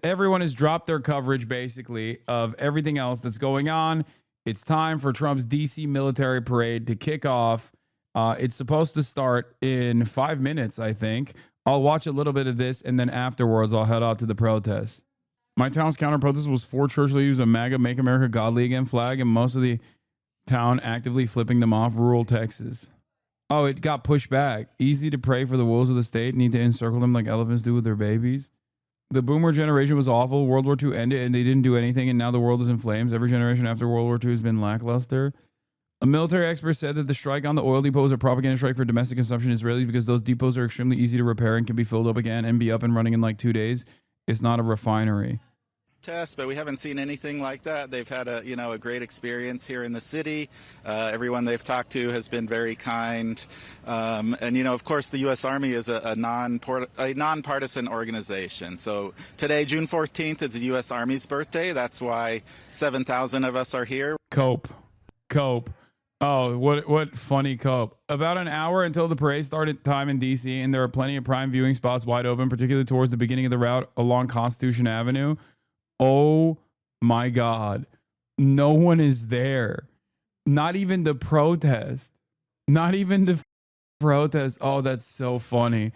everyone has dropped their coverage basically of everything else that's going on. It's time for Trump's DC military parade to kick off. It's supposed to start in 5 minutes, I think. I'll watch a little bit of this, and then afterwards I'll head out to the protest. My town's counter protest was 4 church leaders, a MAGA Make America Godly Again flag, and most of the town actively flipping them off. Rural Texas. Oh, it got pushed back. Easy to pray for the wolves of the state. Need to encircle them like elephants do with their babies. The boomer generation was awful. World War II ended and they didn't do anything, and now the world is in flames. Every generation after World War II has been lackluster. A military expert said that the strike on the oil depot is a propaganda strike for domestic consumption Israelis because those depots are extremely easy to repair and can be filled up again and be up and running in like 2 days. It's not a refinery. But we haven't seen anything like that. They've had a great experience here in the city. Everyone they've talked to has been very kind, and of course the U.S. Army is a nonpartisan organization. So today, June 14th, is the U.S. Army's birthday. That's why 7,000 of us are here. Cope. Oh, what funny cope. About an hour until the parade started time in D.C., and there are plenty of prime viewing spots wide open, particularly towards the beginning of the route along Constitution Avenue. Oh my God. No one is there. Not even the protest. Not even the protest. Oh, that's so funny.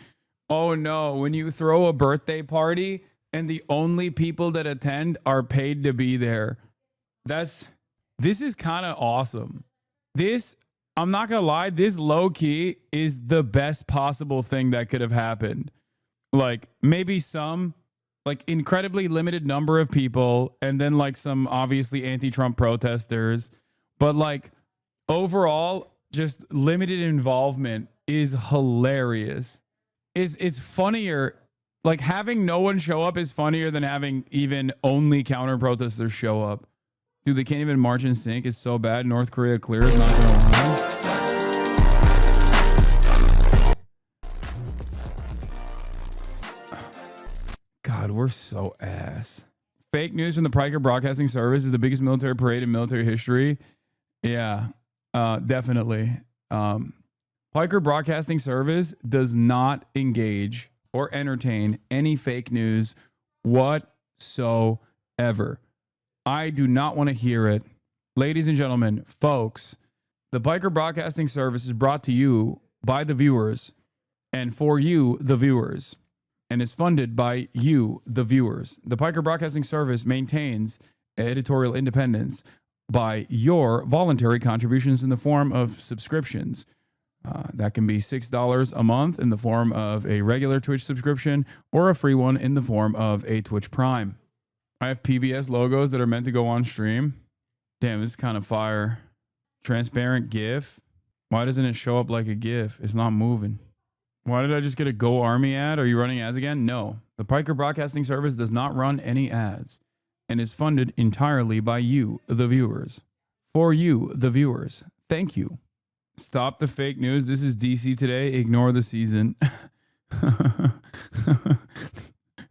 Oh no. When you throw a birthday party and the only people that attend are paid to be there. This is kind of awesome. I'm not going to lie. This low key is the best possible thing that could have happened. Like maybe some incredibly limited number of people, and then like some obviously anti-Trump protesters, but like overall just limited involvement is hilarious. It's funnier, like having no one show up is funnier than having even only counter protesters show up. Dude, they can't even march in sync. It's so bad. North Korea clears, not gonna lie. God, we're so ass. Fake news from the Piker Broadcasting Service is the biggest military parade in military history. Yeah, definitely. Piker Broadcasting Service does not engage or entertain any fake news whatsoever. I do not want to hear it. Ladies and gentlemen, folks, the Piker Broadcasting Service is brought to you by the viewers and for you, the viewers, and is funded by you, the viewers. The Piker Broadcasting Service maintains editorial independence by your voluntary contributions in the form of subscriptions. That can be $6 a month in the form of a regular Twitch subscription or a free one in the form of a Twitch Prime. I have PBS logos that are meant to go on stream. Damn, this is kind of fire. Transparent GIF. Why doesn't it show up like a GIF? It's not moving. Why did I just get a Go Army ad? Are you running ads again? No. The Piker Broadcasting Service does not run any ads and is funded entirely by you, the viewers. For you, the viewers. Thank you. Stop the fake news. This is DC Today. Ignore the season.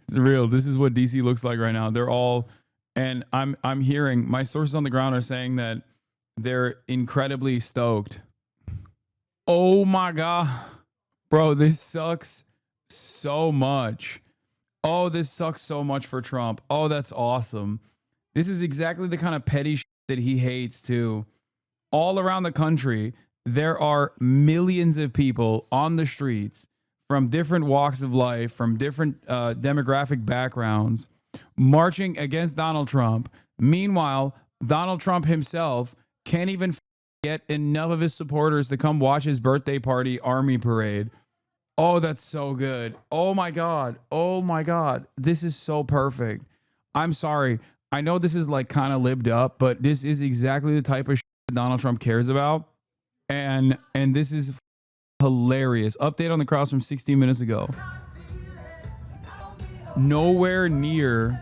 It's real. This is what DC looks like right now. They're all, and I'm hearing, my sources on the ground are saying that they're incredibly stoked. Oh my God. Bro, this sucks so much. Oh, this sucks so much for Trump. Oh, that's awesome. This is exactly the kind of petty shit that he hates too. All around the country, there are millions of people on the streets from different walks of life, from different demographic backgrounds, marching against Donald Trump. Meanwhile, Donald Trump himself can't even get enough of his supporters to come watch his birthday party army parade. Oh, that's so good. Oh my God. Oh my God. This is so perfect. I'm sorry. I know this is like kind of libbed up, but this is exactly the type of shit that Donald Trump cares about. And this is hilarious. Update on the cross from 16 minutes ago. Nowhere near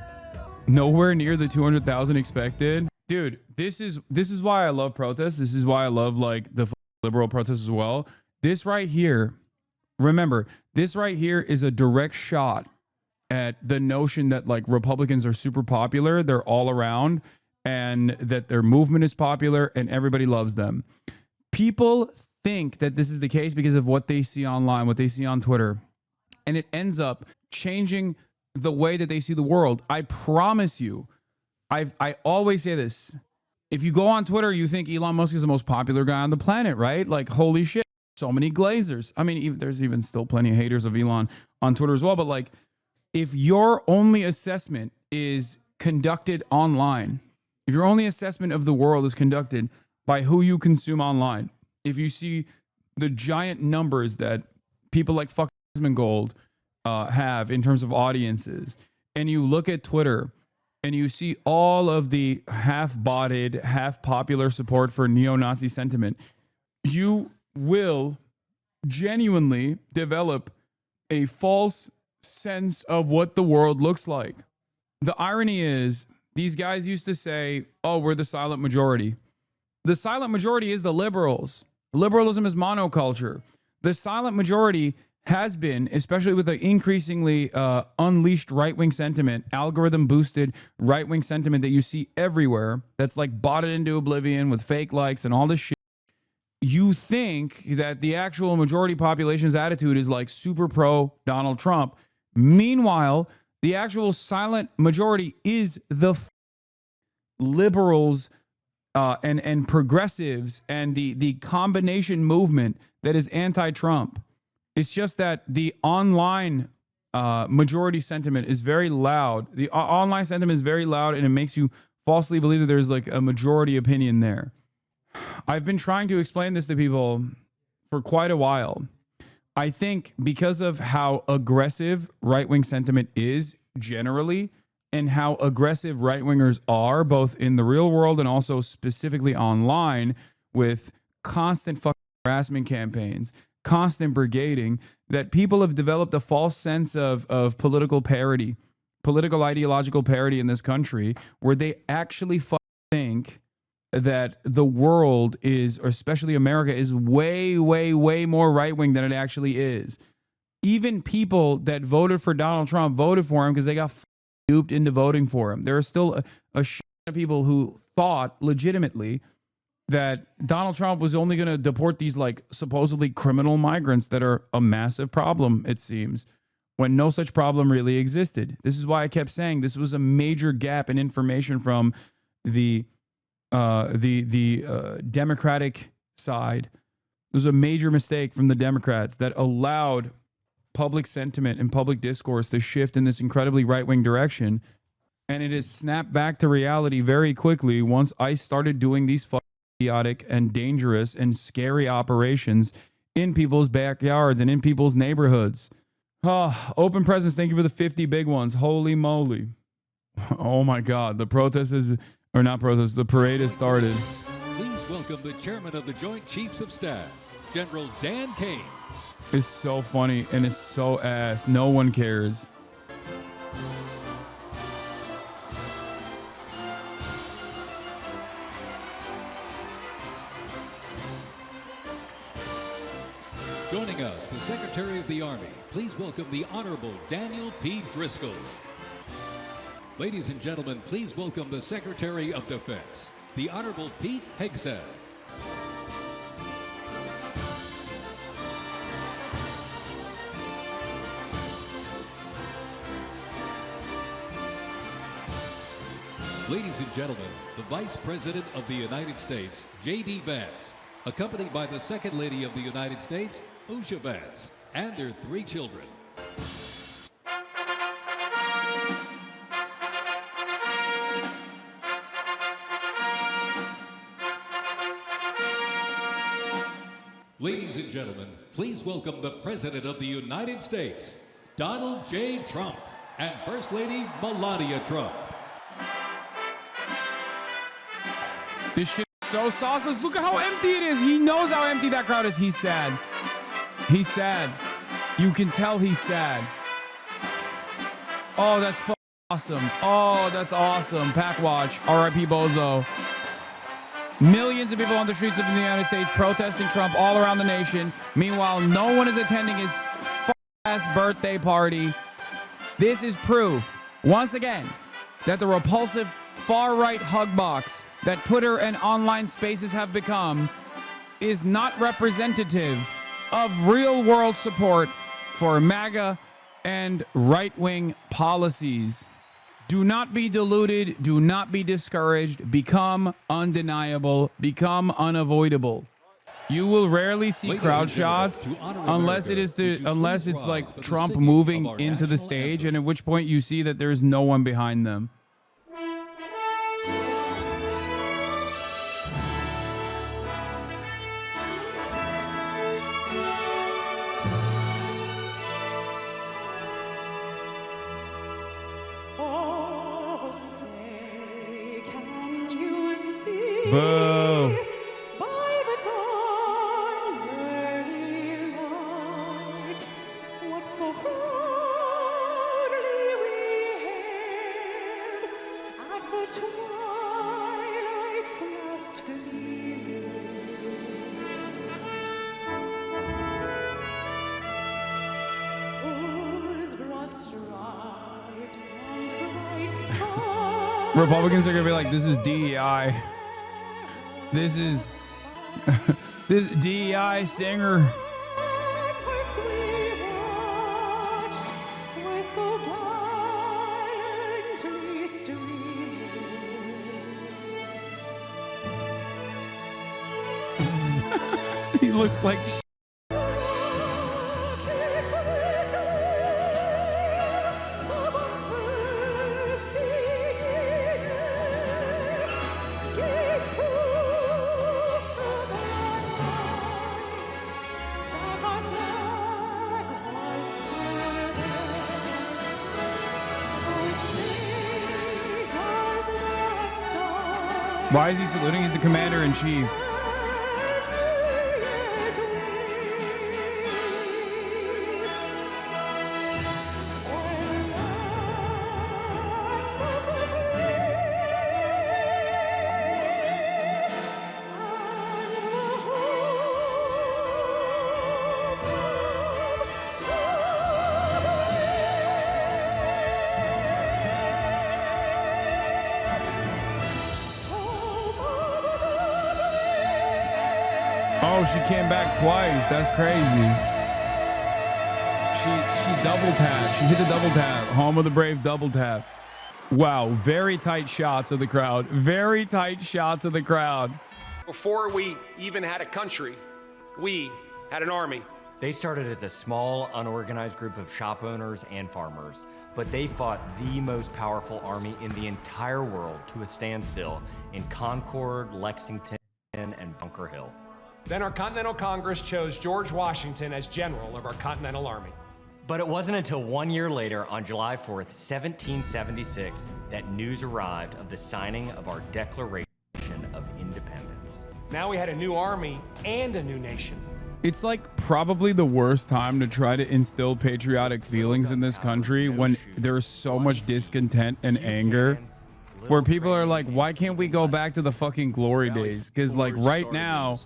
the 200,000 expected. Dude, this is why I love protests. This is why I love like the liberal protests as well. This right here, remember, this right here is a direct shot at the notion that like Republicans are super popular. They're all around, and that their movement is popular and everybody loves them. People think that this is the case because of what they see online, what they see on Twitter. And it ends up changing the way that they see the world. I promise you, I always say this. If you go on Twitter, you think Elon Musk is the most popular guy on the planet, right? Like, holy shit, so many glazers. I mean, there's even still plenty of haters of Elon on Twitter as well. But like, if your only assessment is conducted online, if your only assessment of the world is conducted by who you consume online, if you see the giant numbers that people like fucking Gold have in terms of audiences, and you look at Twitter and you see all of the half-botted, half-popular support for neo-Nazi sentiment, you will genuinely develop a false sense of what the world looks like. The irony is, these guys used to say, oh, we're the silent majority. The silent majority is the liberals. Liberalism is monoculture. The silent majority has been, especially with the increasingly unleashed right-wing sentiment, algorithm-boosted right-wing sentiment that you see everywhere, that's like botted into oblivion with fake likes and all this shit. You think that the actual majority population's attitude is like super pro Donald Trump. Meanwhile, the actual silent majority is the liberals and progressives and the combination movement that is anti-Trump. It's just that the online majority sentiment is very loud. The online sentiment is very loud, and it makes you falsely believe that there's like a majority opinion there. I've been trying to explain this to people for quite a while. I think because of how aggressive right-wing sentiment is generally, and how aggressive right-wingers are, both in the real world and also specifically online, with constant fucking harassment campaigns, constant brigading, that people have developed a false sense of political parity, political ideological parity in this country, where they actually think that the world is, or especially America, is way, way, way more right-wing than it actually is. Even people that voted for Donald Trump voted for him because they got duped into voting for him. There are still a shit of people who thought legitimately that Donald Trump was only going to deport these like supposedly criminal migrants that are a massive problem, it seems, when no such problem really existed. This is why I kept saying this was a major gap in information from the Democratic side. It was a major mistake from the Democrats that allowed public sentiment and public discourse to shift in this incredibly right-wing direction. And it has snapped back to reality very quickly once ICE started doing these idiotic and dangerous and scary operations in people's backyards and in people's neighborhoods. Open presents, thank you for the 50 big ones. Holy moly. Oh my God, the protest is, or not protest, the parade has started. Please welcome the chairman of the Joint Chiefs of Staff, General Dan Kane. It's so funny and it's so ass. No one cares. Joining us, the Secretary of the Army. Please welcome the Honorable Daniel P. Driscoll. Ladies and gentlemen, please welcome the Secretary of Defense, the Honorable Pete Hegseth. Ladies and gentlemen, the Vice President of the United States, J.D. Vance, accompanied by the Second Lady of the United States, Usha Vance, and their 3 children. Ladies and gentlemen, please welcome the President of the United States, Donald J. Trump, and First Lady Melania Trump. This shit is so sauceless. Look at how empty it is. He knows how empty that crowd is. He's sad. He's sad. You can tell he's sad. Oh, that's awesome. Oh, that's awesome. Pack watch. R.I.P. Bozo. Millions of people on the streets of the United States protesting Trump all around the nation. Meanwhile, no one is attending his ass birthday party. This is proof, once again, that the repulsive far-right hug box that Twitter and online spaces have become is not representative of real-world support for MAGA and right-wing policies. Do not be deluded. Do not be discouraged. Become undeniable. Become unavoidable. You will rarely see Ladies crowd and gentlemen, shots to honor unless America, it is would you unless please it's like rise for the Trump singing moving of our into the national stage, anthem. and at which point you see that there's no one behind them. Oh, say, can you see Boo. by the dawn's early light what so proudly we hailed at the twilight's last gleaming? Whose broad stripes and bright stars Republicans are gonna be like, this is DEI. This is this DEI singer. ramparts we watched were so gallantly streaming. He looks like Rockets red glare, the bombs bursting in air, gave proof through the night that our flag was still there. Oh, say does that star Why is he saluting? He's the commander-in-chief. Oh, she came back twice. That's crazy. She double tapped. She hit the double tap. Home of the Brave double tap. Wow, very tight shots of the crowd. Very tight shots of the crowd. Before we even had a country, we had an army. They started as a small, unorganized group of shop owners and farmers, but they fought the most powerful army in the entire world to a standstill in Concord, Lexington, and Bunker Hill. Then our Continental Congress chose George Washington as general of our Continental Army. But it wasn't until 1 year later, on July 4th, 1776, that news arrived of the signing of our Declaration of Independence. Now we had a new army and a new nation. It's like probably the worst time to try to instill patriotic feelings in this country when there's so much discontent and anger, where people are like, why can't we go back to the fucking glory days? Because like right now,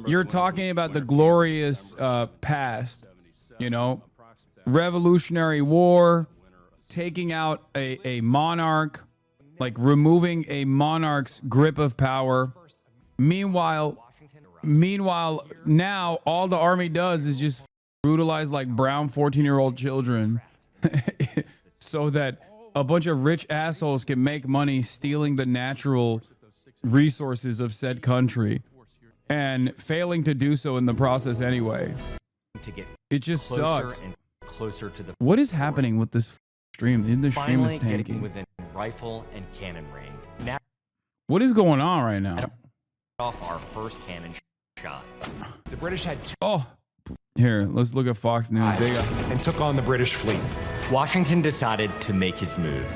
you're talking about the glorious past, you know, Revolutionary War, taking out a monarch, like removing a monarch's grip of power. Meanwhile, now all the army does is just brutalize like brown 14-year-old children so that a bunch of rich assholes can make money stealing the natural resources of said country and failing to do so in the process anyway. To get It just closer sucks. and closer to the What is happening with this stream? The stream finally is getting tanking. within rifle and cannon range. Now What is going on right now? off our first cannon shot. The British had two Oh, here, let's look at Fox News. They got and took on the British fleet. Washington decided to make his move.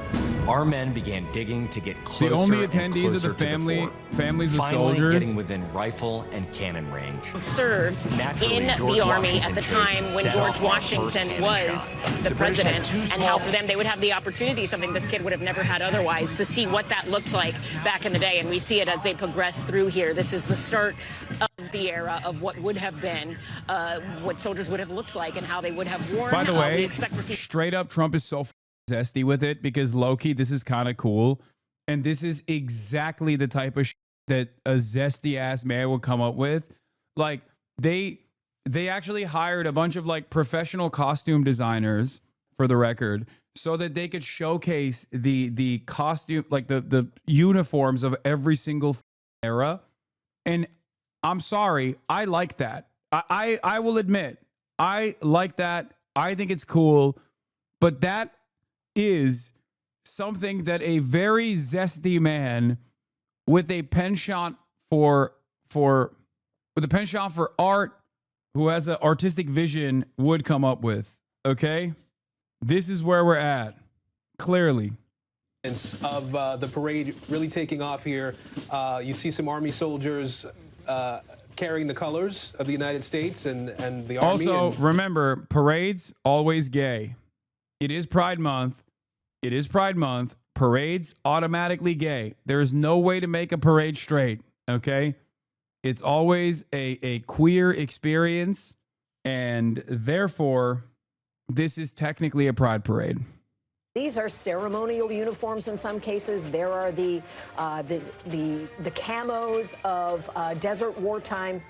Our men began digging to get closer the only and attendees of closer the to fort. families of Finally soldiers. getting within rifle and cannon range. Served Naturally, in George the Army at Washington the chose to time when set George off our first Washington cannon was shot. the British had president, two and small- how for them they would have the opportunity, something this kid would have never had otherwise, to see what that looked like back in the day. And we see it as they progress through here. This is the start of the era of what would have been, what soldiers would have looked like and how they would have worn. By the we way, expect to see straight up, Trump is so zesty with it because low-key, this is kind of cool. And this is exactly the type of that a zesty ass man would come up with. Like they actually hired a bunch of like professional costume designers for the record, so that they could showcase the costume, like the uniforms of every single era. And I'm sorry, I like that. I will admit, I like that. I think it's cool, but that is something that a very zesty man with a penchant for art, who has an artistic vision, would come up with. Okay, this is where we're at. Clearly, of the parade really taking off here. You see some Army soldiers carrying the colors of the United States and the Army. Also, remember, parades always gay. It is Pride Month. It is Pride Month. Parades automatically gay. There is no way to make a parade straight. Okay, it's always a queer experience, and therefore, this is technically a pride parade. These are ceremonial uniforms in some cases. There are the camos of desert wartime.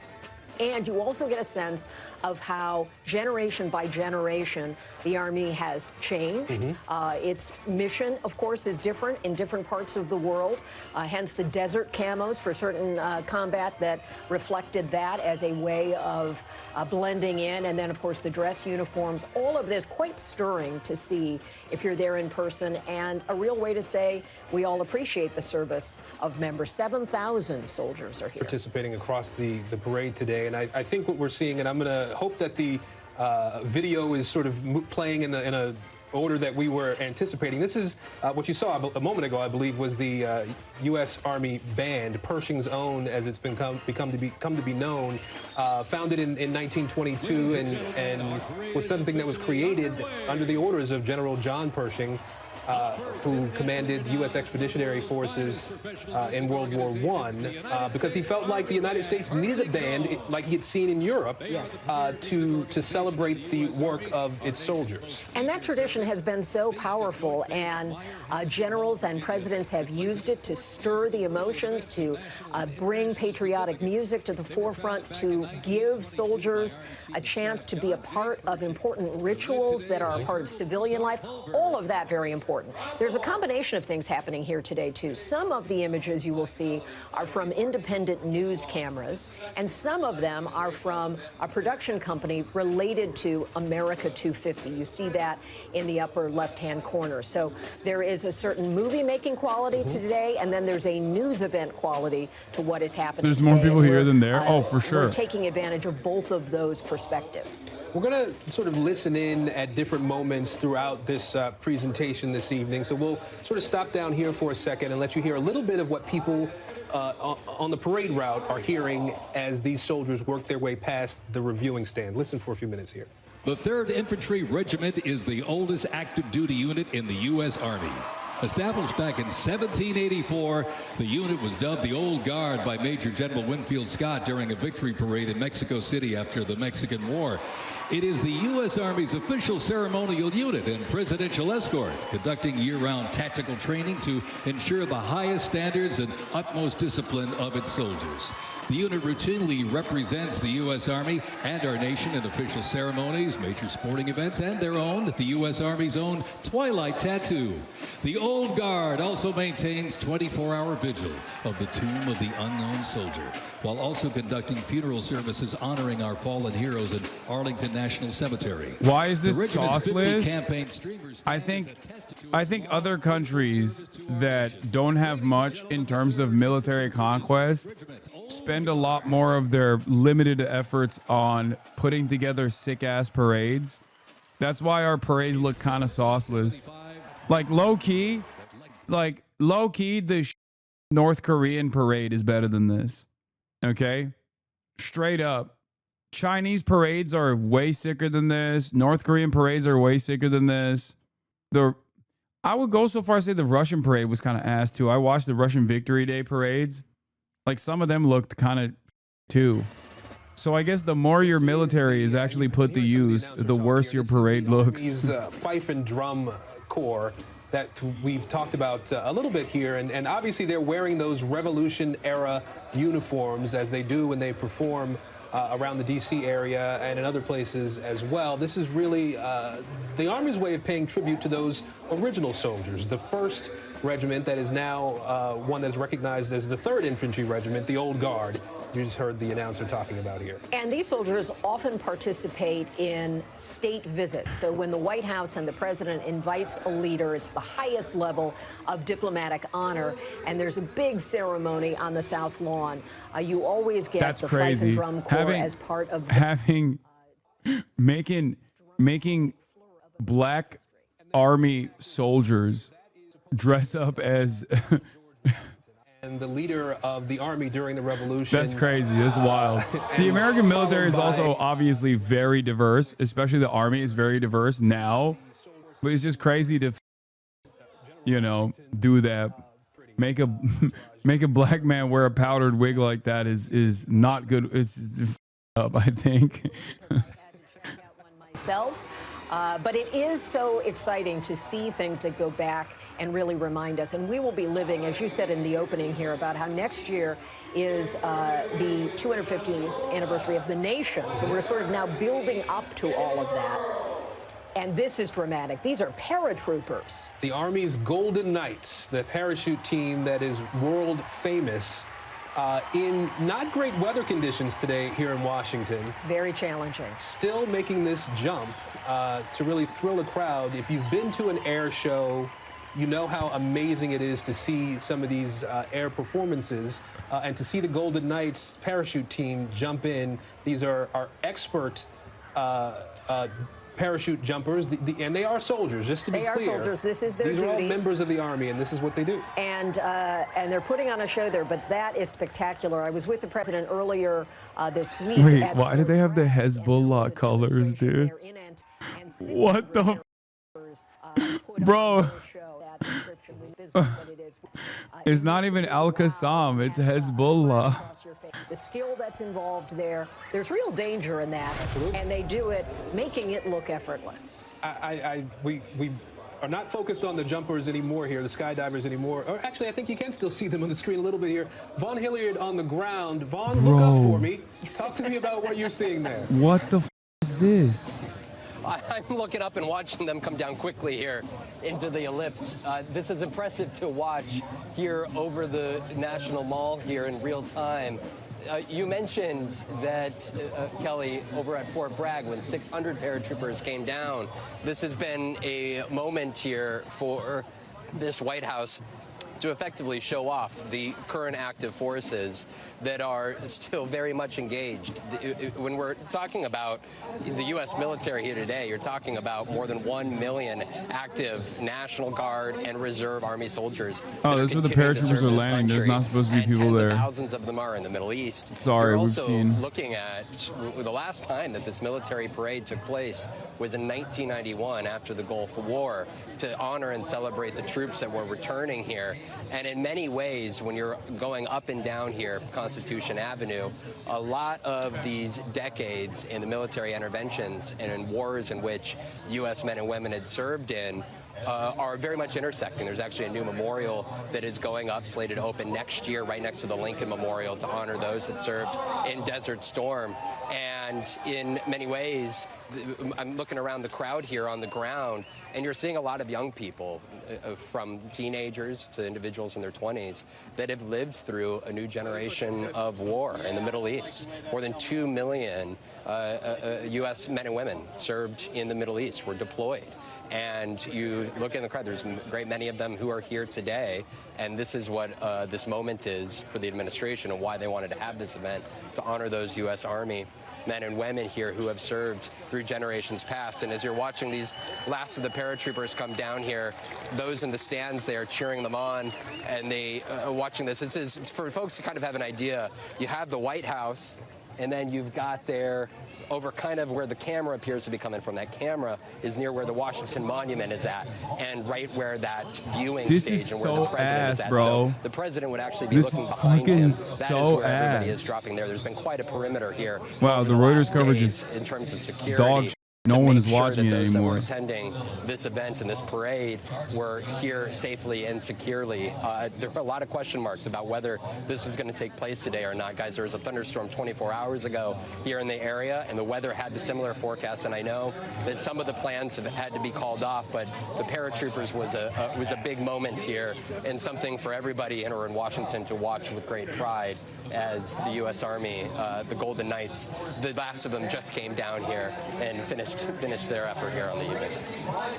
And you also get a sense of how generation by generation the Army has changed. Its mission, of course, is different in different parts of the world, hence the desert camos for certain combat that reflected that as a way of blending in. And then, of course, the dress uniforms. All of this quite stirring to see if you're there in person, and a real way to say we all appreciate the service of members. 7,000 soldiers are here. Participating across the parade today. And I think what we're seeing, and I'm going to hope that the video is sort of playing in a order that we were anticipating. This is what you saw a moment ago, I believe, was the U.S. Army Band, Pershing's own, as it's come to be known, founded in 1922 and was something that was created under the orders of General John Pershing, who commanded U.S. Expeditionary Forces in World War I, because he felt like the United States needed a band, like he had seen in Europe, to celebrate the work of its soldiers. And that tradition has been so powerful, and generals and presidents have used it to stir the emotions, to bring patriotic music to the forefront, to give soldiers a chance to be a part of important rituals that are a part of civilian life. All of that very important. There's a combination of things happening here today, too. Some of the images you will see are from independent news cameras, and some of them are from a production company related to America 250. You see that in the upper left-hand corner. So there is a certain movie-making quality to today, and then there's a news event quality to what is happening. There's more people here than there. Oh, for sure. We're taking advantage of both of those perspectives. We're going to sort of listen in at different moments throughout this presentation this evening. So we'll sort of stop down here for a second and let you hear a little bit of what people on the parade route are hearing as these soldiers work their way past the reviewing stand. Listen for a few minutes here. The 3rd Infantry Regiment is the oldest active duty unit in the U.S. Army. Established back in 1784, the unit was dubbed the Old Guard by Major General Winfield Scott during a victory parade in Mexico City after the Mexican War. It is the U.S. Army's official ceremonial unit and presidential escort, conducting year-round tactical training to ensure the highest standards and utmost discipline of its soldiers. The unit routinely represents the U.S. Army and our nation in official ceremonies, major sporting events, and their own, the U.S. Army's own Twilight Tattoo. The Old Guard also maintains 24-hour vigil of the tomb of the unknown soldier, while also conducting funeral services honoring our fallen heroes in Arlington National Cemetery. Why is this sauceless? I think other countries that don't have much in terms of military conquest spend a lot more of their limited efforts on putting together sick-ass parades. That's why our parades look kind of sauceless. Like low-key, the North Korean parade is better than this. Okay? Straight up. Chinese parades are way sicker than this. North Korean parades are way sicker than this. I would go so far as to say the Russian parade was kind of ass too. I watched the Russian Victory Day parades. Like some of them looked kind of too. So I guess the more your military is actually put to use, the worse your parade looks. These fife and drum corps that we've talked about a little bit here, and obviously they're wearing those Revolution-era uniforms as they do when they perform around the D.C. area and in other places as well. This is really the Army's way of paying tribute to those original soldiers, the 1st Regiment that is now one that is recognized as the 3rd Infantry Regiment, the Old Guard. You just heard the announcer talking about here. And these soldiers often participate in state visits. So when the White House and the president invites a leader, it's the highest level of diplomatic honor. And there's a big ceremony on the South Lawn. You always get That's the crazy. Fife and Drum Corps as part of making Black Army soldiers dress up as and the leader of the Army during the Revolution. That's crazy. That's wild. The American military is also obviously very diverse, especially the Army is very diverse now. But it's just crazy to, do that. Make a black man wear a powdered wig like that is not good. It's up, I think. Myself. But it is so exciting to see things that go back and really remind us. And we will be living, as you said in the opening here, about how next year is the 250th anniversary of the nation. So we're sort of now building up to all of that. And this is dramatic. These are paratroopers. The Army's Golden Knights, the parachute team that is world famous. In not great weather conditions today here in Washington. Very challenging. Still making this jump to really thrill a crowd. If you've been to an air show, you know how amazing it is to see some of these air performances and to see the Golden Knights parachute team jump in. These are our expert parachute jumpers, and they are soldiers, just to be clear. They are soldiers. This is their duty. These are all members of the Army, and this is what they do. And they're putting on a show there, but that is spectacular. I was with the president earlier this week. Wait, why do they have the Hezbollah colors, dude? What the bro? It's not even Al-Qassam, it's Hezbollah. The skill that's involved there, there's real danger in that. And they do it, making it look effortless. We are not focused on the jumpers anymore here, the skydivers anymore. Or actually, I think you can still see them on the screen a little bit here. Vaughn Hilliard on the ground. Vaughn, look up for me. Talk to me about what you're seeing there. What the is this? I'm looking up and watching them come down quickly here into the ellipse. This is impressive to watch here over the National Mall here in real time. You mentioned that, Kelly, over at Fort Bragg, when 600 paratroopers came down, this has been a moment here for this White House to effectively show off the current active forces that are still very much engaged. When we're talking about the U.S. military here today, you're talking about more than 1 million active National Guard and Reserve Army soldiers. Oh, that's where the paratroopers are landing. There's not supposed to be people there. Thousands of them are in the Middle East. Sorry, we're we've also seen. looking at the last time that this military parade took place was in 1991 after the Gulf War to honor and celebrate the troops that were returning here. And in many ways, when you're going up and down here, Constitution Avenue, a lot of these decades in the military interventions and in wars in which U.S. men and women had served in are very much intersecting. There's actually a new memorial that is going up, slated to open next year, right next to the Lincoln Memorial, to honor those that served in Desert Storm. And in many ways, I'm looking around the crowd here on the ground, and you're seeing a lot of young people, from teenagers to individuals in their 20s, that have lived through a new generation of war in the Middle East. More than 2 million U.S. men and women served in the Middle East, were deployed. And you look in the crowd, there's a great many of them who are here today, and this is what this moment is for the administration and why they wanted to have this event, to honor those U.S. Army men and women here who have served through generations past. And as you're watching these last of the paratroopers come down here, those in the stands, they are cheering them on, and they watching this. It's for folks to kind of have an idea. You have the White House, and then you've got there over kind of where the camera appears to be coming from. That camera is near where the Washington Monument is at, and right where that viewing stage and where the president is at. Bro. So the president would actually be looking behind him. That is where everybody is dropping there. There's been quite a perimeter here. Wow, the Reuters coverage days is in terms of security. dog No one is make sure watching that it those that were anymore. attending this event and this parade were here safely and securely. There were a lot of question marks about whether this is going to take place today or not. Guys, there was a thunderstorm 24 hours ago here in the area, and the weather had the similar forecast. And I know that some of the plans have had to be called off, but the paratroopers was a big moment here and something for everybody in or in Washington to watch with great pride as the U.S. Army, the Golden Knights, the last of them just came down here and finished their effort here on the evening.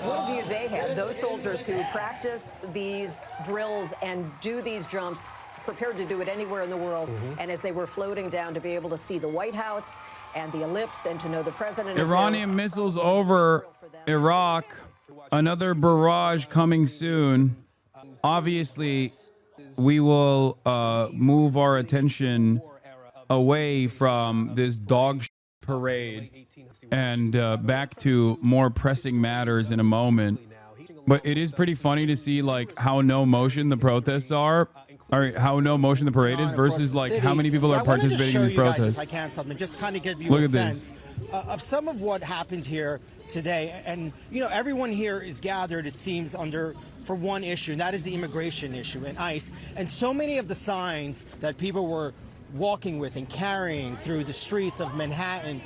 What view they had, those soldiers who practice these drills and do these jumps, prepared to do it anywhere in the world, and as they were floating down to be able to see the White House and the ellipse and to know the president. Iranian missiles over Iraq. Another barrage coming soon. Obviously, we will move our attention away from this dog parade and back to more pressing matters in a moment. But it is pretty funny to see like how no motion the protests are, or how no motion the parade is versus like how many people are participating in these protests. If I can, something just kind of give you Look a at this. sense of some of what happened here today. And you know, everyone here is gathered, it seems, for one issue, and that is the immigration issue and ICE. And so many of the signs that people were walking with and carrying through the streets of Manhattan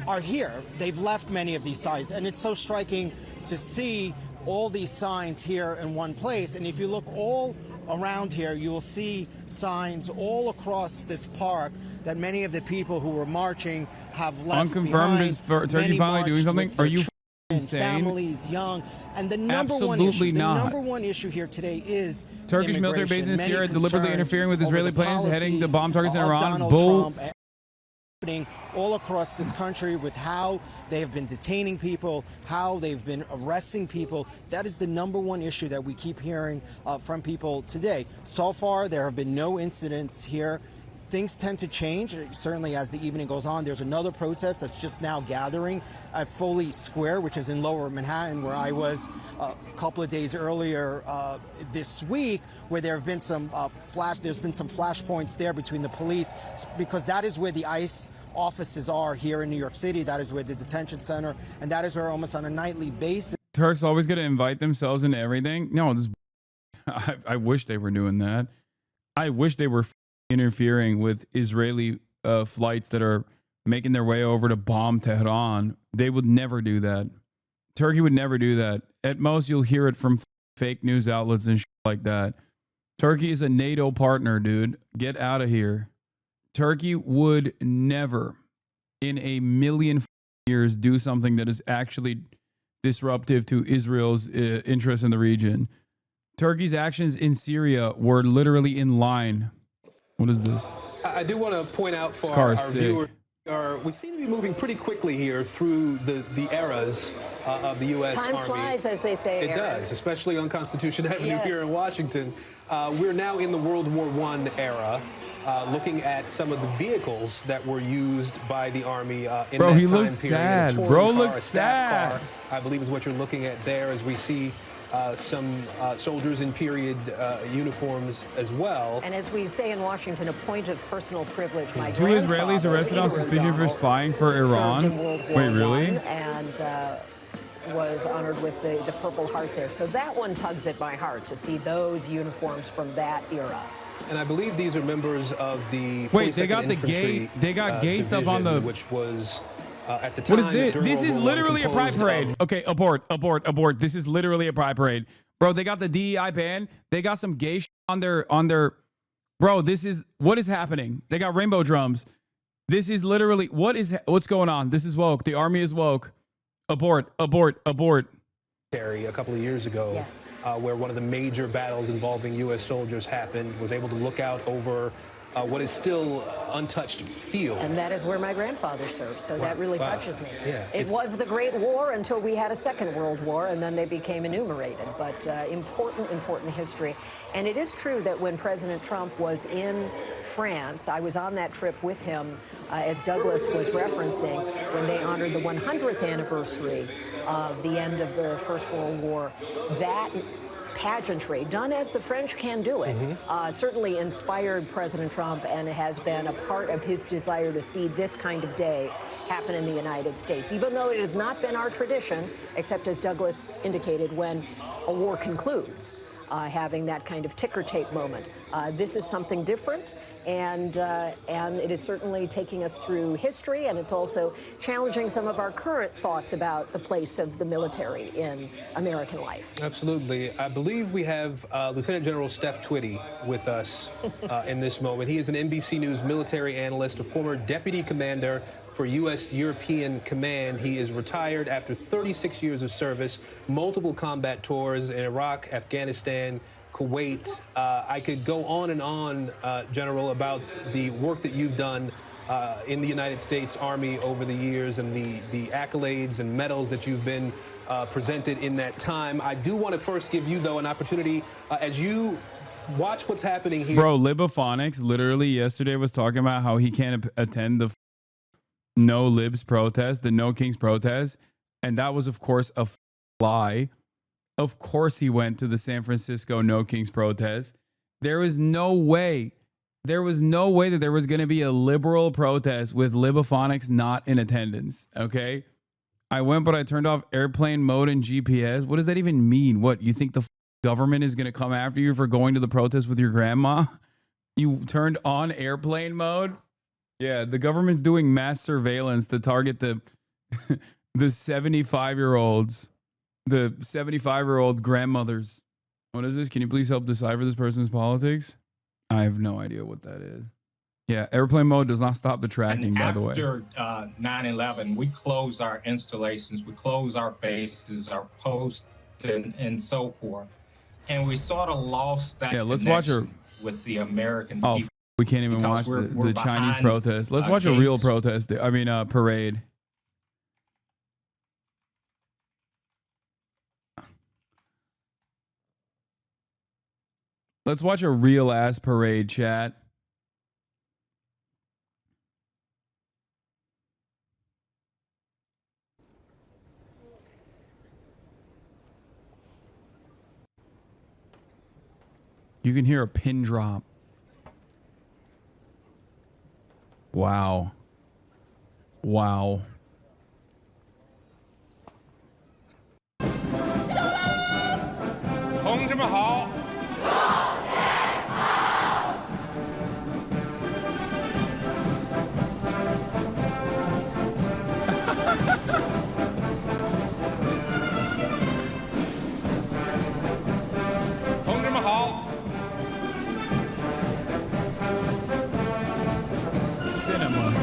are here. They've left many of these signs, and it's so striking to see all these signs here in one place. And if you look all around here, you will see signs all across this park that many of the people who were marching have left Unconfirmed behind. is Turkey Many finally doing marched something? with Are their you insane? families, young. And the number Absolutely not. The number one issue here today is Turkish military bases in Many Syria deliberately concerned interfering with over Israeli the planes heading to policies bomb targets in of Iran. Donald Bull. Trump happening all across this country with how they have been detaining people, how they've been arresting people. That is the number one issue that we keep hearing from people today. So far, there have been no incidents here. Things tend to change, certainly as the evening goes on. There's another protest that's just now gathering at Foley Square, which is in Lower Manhattan, where I was a couple of days earlier this week, where there have been some flashpoints there between the police, because that is where the ICE offices are here in New York City. That is where the detention center, and that is where almost on a nightly basis. Turks always going to invite themselves into everything. No, this. I wish they were doing that. I wish they were interfering with Israeli flights that are making their way over to bomb Tehran. They would never do that. Turkey would never do that. At most, you'll hear it from fake news outlets and shit like that. Turkey is a NATO partner, dude. Get out of here. Turkey would never, in a million years, do something that is actually disruptive to Israel's interests in the region. Turkey's actions in Syria were literally in line. What is this? I do want to point out for our viewers, we seem to be moving pretty quickly here through the eras of the U.S. Army. Time flies, as they say. It does, especially on Constitution Avenue Yes. here in Washington. We're now in the World War I era, looking at some of the vehicles that were used by the Army in Bro, that he time looks period. sad. A touring Bro car, looks a staff sad. car, I believe is what you're looking at there, as we see some soldiers in period uniforms as well. And as we say in Washington, a point of personal privilege. My Two Israelis arrested on suspicion for spying for Iran. Wait, really? And was honored with the Purple Heart there. So that one tugs at my heart to see those uniforms from that era. And I believe these are members of the 42nd Wait, they got the Infantry, gay gay stuff on division, the which was at the time. What is this? during This World is War I literally a pride composed parade. of- Okay, abort. This is literally a pride parade. Bro, they got the DEI band. They got some gay shit on their Bro, what is happening? They got rainbow drums. This is literally what's going on? This is woke. The Army is woke. Abort. A couple of years ago, Yes. Where one of the major battles involving U.S. soldiers happened, was able to look out over what is still untouched field. And that is where my grandfather served, so that really touches me. Yeah, it was the Great War until we had a Second World War, and then they became enumerated. But important history. And it is true that when President Trump was in France, I was on that trip with him, as Douglas was referencing, when they honored the 100th anniversary of the end of the First World War. That pageantry, done as the French can do it, certainly inspired President Trump, and it has been a part of his desire to see this kind of day happen in the United States, even though it has not been our tradition, except as Douglas indicated, when a war concludes, having that kind of ticker tape moment. This is something different. And it is certainly taking us through history, and it's also challenging some of our current thoughts about the place of the military in American life. Absolutely. I believe we have Lieutenant General Steph Twitty with us in this moment. He is an NBC News military analyst, a former deputy commander for U.S. European Command. He is retired after 36 years of service, multiple combat tours in Iraq, Afghanistan, Kuwait. I could go on and on, General, about the work that you've done in the United States Army over the years and the accolades and medals that you've been presented in that time. I do want to first give you, though, an opportunity as you watch what's happening here. Bro, Libophonics literally yesterday was talking about how he can't attend the No Libs protest, the No Kings protest. And that was, of course, a lie. Of course he went to the San Francisco No Kings protest. There was no way. There was no way that there was going to be a liberal protest with Libophonics not in attendance. Okay. I went, but I turned off airplane mode and GPS. What does that even mean? What, you think the government is going to come after you for going to the protest with your grandma? You turned on airplane mode? Yeah, the government's doing mass surveillance to target the 75-year-olds. The 75-year-old grandmothers. What is this? Can you please help decipher this person's politics? I have no idea what that is. Yeah, airplane mode does not stop the tracking, by the way. After 9/11, we closed our installations, we closed our bases, our posts, and so forth. And we sort of lost that let's watch with the American people. We can't even watch the Chinese protest. Let's watch a real protest. I mean, parade. Let's watch a real ass parade, chat. You can hear a pin drop. Wow. Wow. Cinema.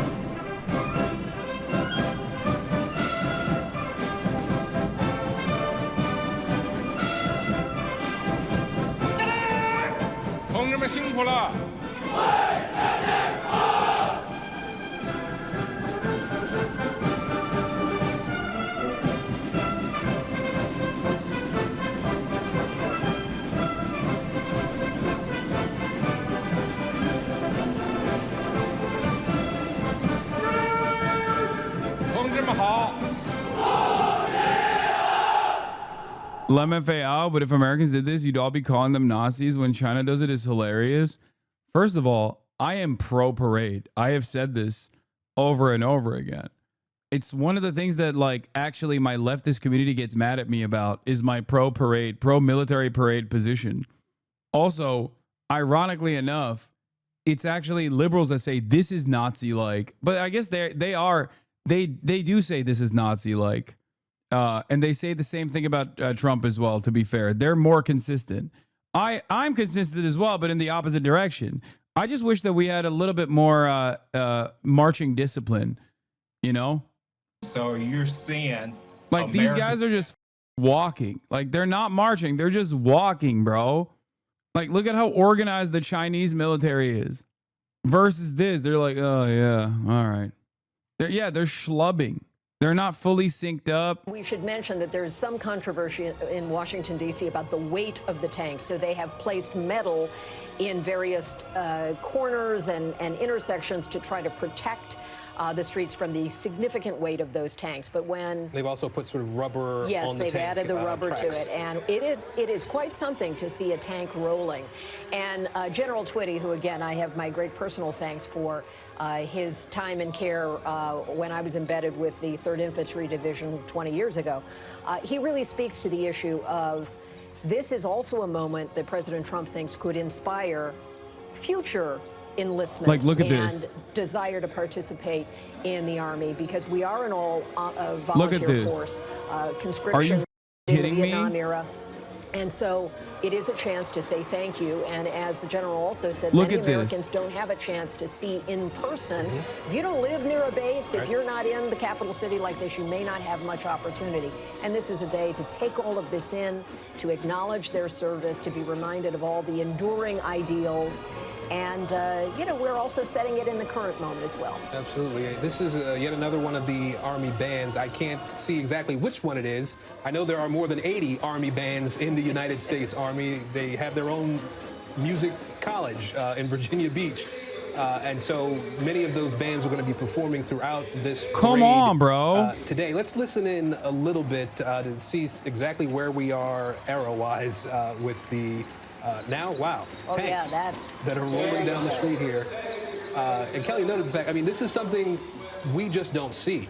LMFAO, but if Americans did this, you'd all be calling them Nazis. When China does it, is hilarious. First of all, I am pro parade. I have said this over and over again. It's one of the things that, like, actually my leftist community gets mad at me about is my pro parade, pro military parade position. Also, ironically enough, it's actually liberals that say this is Nazi-like, but I guess they do say this is Nazi-like. And they say the same thing about Trump as well, to be fair. They're more consistent. I'm consistent as well, but in the opposite direction. I just wish that we had a little bit more marching discipline, you know? So you're seeing... Like, these guys are just walking. Like, they're not marching. They're just walking, bro. Like, look at how organized the Chinese military is. Versus this, they're like, oh, yeah, all right. They're schlubbing. They're not fully synced up. We should mention that there's some controversy in Washington, D.C. about the weight of the tanks. So they have placed metal in various corners and intersections to try to protect the streets from the significant weight of those tanks. But when they've also put sort of rubber yes, on the they've tank, added the rubber tracks. to it, and it is quite something to see a tank rolling. And General Twitty, who again I have my great personal thanks for his time and care when I was embedded with the 3rd Infantry Division 20 years ago, he really speaks to the issue of this is also a moment that President Trump thinks could inspire future enlistment Like, look at and this. desire to participate in the Army, because we are an all Look volunteer at this. force. Are Conscription you in the kidding Vietnam me? era. And so it is a chance to say thank you. And as the general also said, Look many at this. Americans don't have a chance to see in person. If you don't live near a base, if you're not in the capital city like this, you may not have much opportunity. And this is a day to take all of this in, to acknowledge their service, to be reminded of all the enduring ideals. And, we're also setting it in the current moment as well. Absolutely. This is yet another one of the Army bands. I can't see exactly which one it is. I know there are more than 80 Army bands in the United States Army. They have their own music college in Virginia Beach. And so many of those bands are going to be performing throughout this parade, Come on, bro. Today. Let's listen in a little bit to see exactly where we are era-wise with the now, wow, tanks that are rolling down the street here. And Kelly noted the fact, I mean, this is something we just don't see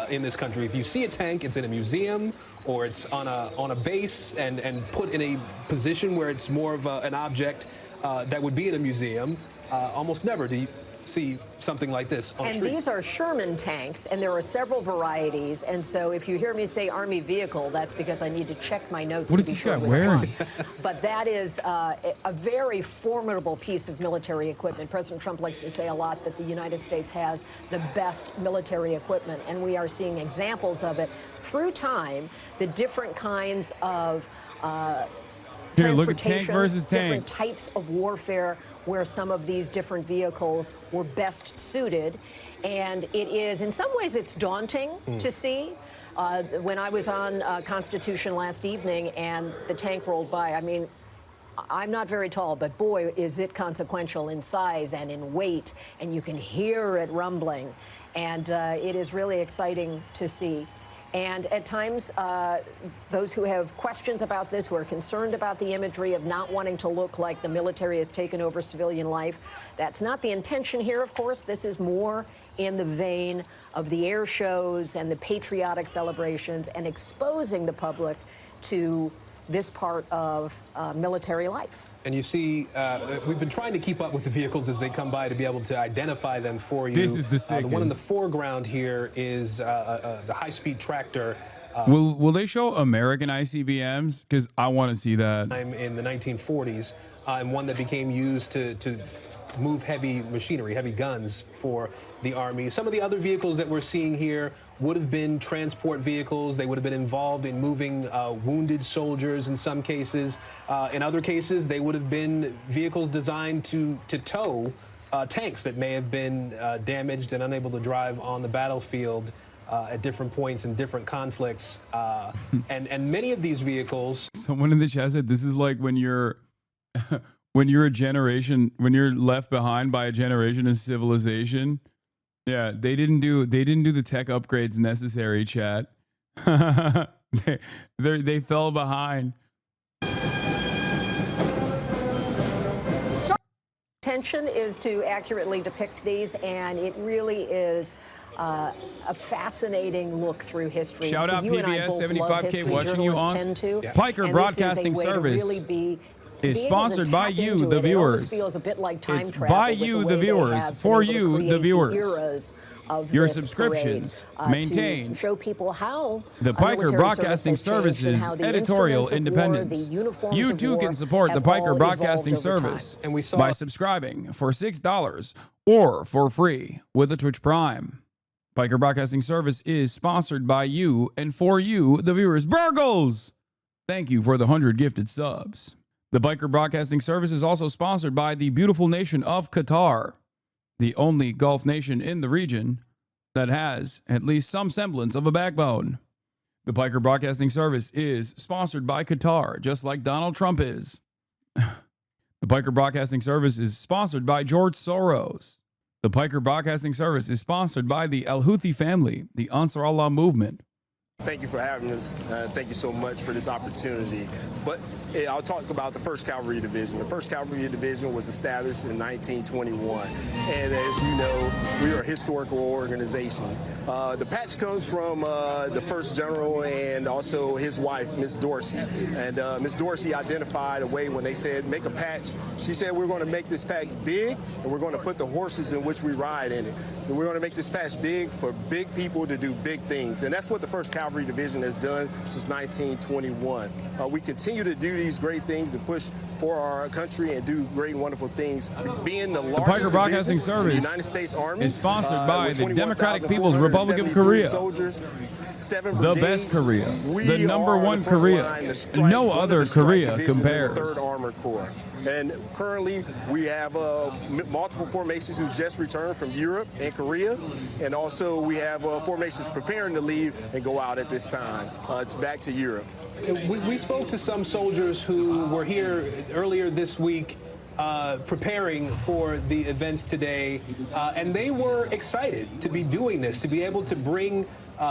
in this country. If you see a tank, it's in a museum or it's on a base and put in a position where it's more of an object that would be in a museum. Almost never do you see something like this on the street. And these are Sherman tanks, and there are several varieties. And so if you hear me say Army vehicle, that's because I need to check my notes What to is be this sure guy which wearing? one. But that is a very formidable piece of military equipment. President Trump likes to say a lot that the United States has the best military equipment, and we are seeing examples of it through time, the different kinds of Here, look at tank transportation, versus different tank. types of warfare where some of these different vehicles were best suited. And it is, in some ways, it's daunting to see. When I was on Constitution last evening and the tank rolled by, I mean, I'm not very tall, but boy, is it consequential in size and in weight, and you can hear it rumbling. And it is really exciting to see. And at times, those who have questions about this, who are concerned about the imagery of not wanting to look like the military has taken over civilian life, that's not the intention here, of course. This is more in the vein of the air shows and the patriotic celebrations and exposing the public to this part of military life. And you see, we've been trying to keep up with the vehicles as they come by to be able to identify them for you. This is the The one in the sickest. foreground here is the high-speed tractor. Will they show American ICBMs? Because I want to see that. In the 1940s, and one that became used to move heavy machinery, heavy guns for the Army. Some of the other vehicles that we're seeing here would have been transport vehicles. They would have been involved in moving wounded soldiers in some cases. In other cases, they would have been vehicles designed to tow tanks that may have been damaged and unable to drive on the battlefield at different points in different conflicts. And many of these vehicles... Someone in the chat said this is like when you're when you're a generation, when you're left behind by a generation of civilization. Yeah, they didn't do the tech upgrades necessary, chat. they fell behind. Intention is to accurately depict these, and it really is a fascinating look through history. Shout out You and I PBS both 75K love history, watching you journalists on tend to. Piker And Broadcasting this is a way to Service really be is able to sponsored by tap you, into the it. It almost viewers. feels a bit like time It's travel by with you, way the they viewers, have for been able to you, create the viewers. eras of Your this subscriptions parade, maintain to show people how the Piker military Broadcasting service has changed and Service's how the editorial instruments of war, independence. the uniforms You of too war can support the have Piker all Broadcasting evolved over time. Service And we saw by subscribing for $6 or for free with a Twitch Prime. Piker Broadcasting Service is sponsored by you and for you, the viewers. Burgles! Thank you for the 100 gifted subs. The Piker Broadcasting Service is also sponsored by the beautiful nation of Qatar, the only Gulf nation in the region that has at least some semblance of a backbone. The Piker Broadcasting Service is sponsored by Qatar, just like Donald Trump is. The Piker Broadcasting Service is sponsored by George Soros. The Piker Broadcasting Service is sponsored by the Al Houthi family, the Ansar Allah movement. Thank you for having us. Thank you so much for this opportunity. But I'll talk about the 1st Cavalry Division. The 1st Cavalry Division was established in 1921. And as you know, we are a historical organization. The patch comes from the 1st General and also his wife, Miss Dorsey. And Miss Dorsey identified a way when they said, make a patch. She said, we're going to make this patch big, and we're going to put the horses in which we ride in it. And we're going to make this patch big for big people to do big things. And that's what the 1st Cavalry Division has done since 1921. We continue to do these great things and push for our country and do great and wonderful things. Being the largest Piker Broadcasting Service in the United States Army is sponsored by the Democratic People's 21,473 Republic of Korea. Soldiers, 7 The brigades. best Korea. We The number are one the front Korea. line, the strike, No one of other the strike Korea divisions in compares. the 3rd Armored Corps. And currently, we have multiple formations who just returned from Europe and Korea. And also, we have formations preparing to leave and go out at this time. It's back to Europe. We spoke to some soldiers who were here earlier this week preparing for the events today, and they were excited to be doing this, to be able to bring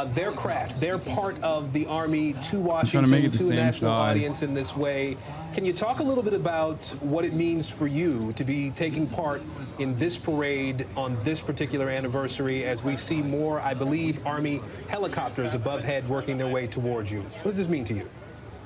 their craft, their part of the Army to Washington, to a national audience in this way. Can you talk a little bit about what it means for you to be taking part in this parade on this particular anniversary as we see more, I believe, Army helicopters above head working their way towards you? What does this mean to you?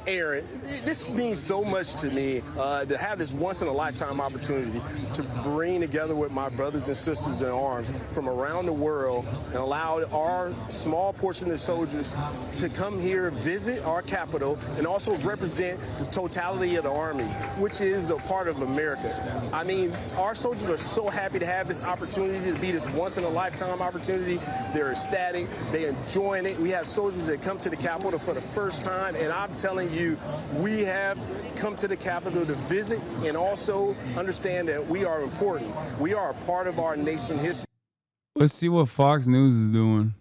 Aaron, this means so much to me to have this once-in-a-lifetime opportunity to bring together with my brothers and sisters in arms from around the world and allow our small portion of soldiers to come here, visit our capital, and also represent the totality of the Army, which is a part of America. I mean, our soldiers are so happy to have this opportunity to be this once-in-a-lifetime opportunity. They're ecstatic. They're enjoying it. We have soldiers that come to the Capitol for the first time, and I'm telling you, we have come to the Capitol to visit and also understand that we are important. We are a part of our nation history. Let's see what Fox News is doing.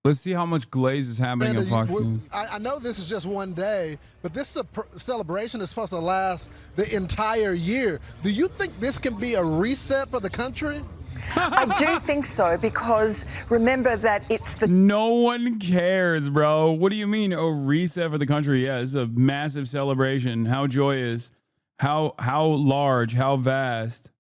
Let's see how much glaze is happening on Fox News. I know this is just one day, but this celebration is supposed to last the entire year. Do you think this can be a reset for the country? I do think so, because remember that it's the... No one cares, bro. What do you mean a reset for the country? Yeah, it's a massive celebration. How joyous, how large, how vast.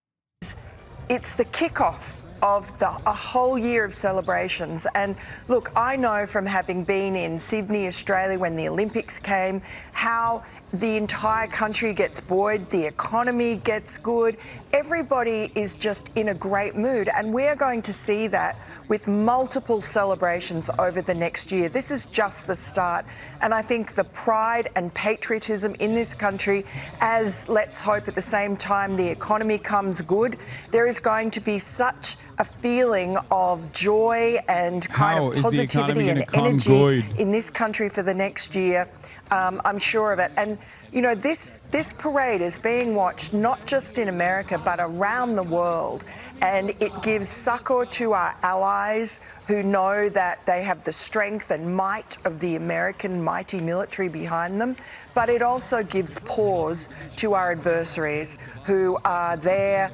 It's the kickoff of a whole year of celebrations. And look, I know from having been in Sydney, Australia, when the Olympics came, how the entire country gets buoyed, the economy gets good, everybody is just in a great mood. And we're going to see that with multiple celebrations over the next year. This is just the start. And I think the pride and patriotism in this country, as let's hope at the same time the economy comes good, there is going to be such a feeling of joy and kind of positivity and energy in this country for the next year. I'm sure of it. And, you know, this parade is being watched not just in America, but around the world. And it gives succor to our allies who know that they have the strength and might of the American mighty military behind them. But it also gives pause to our adversaries who are there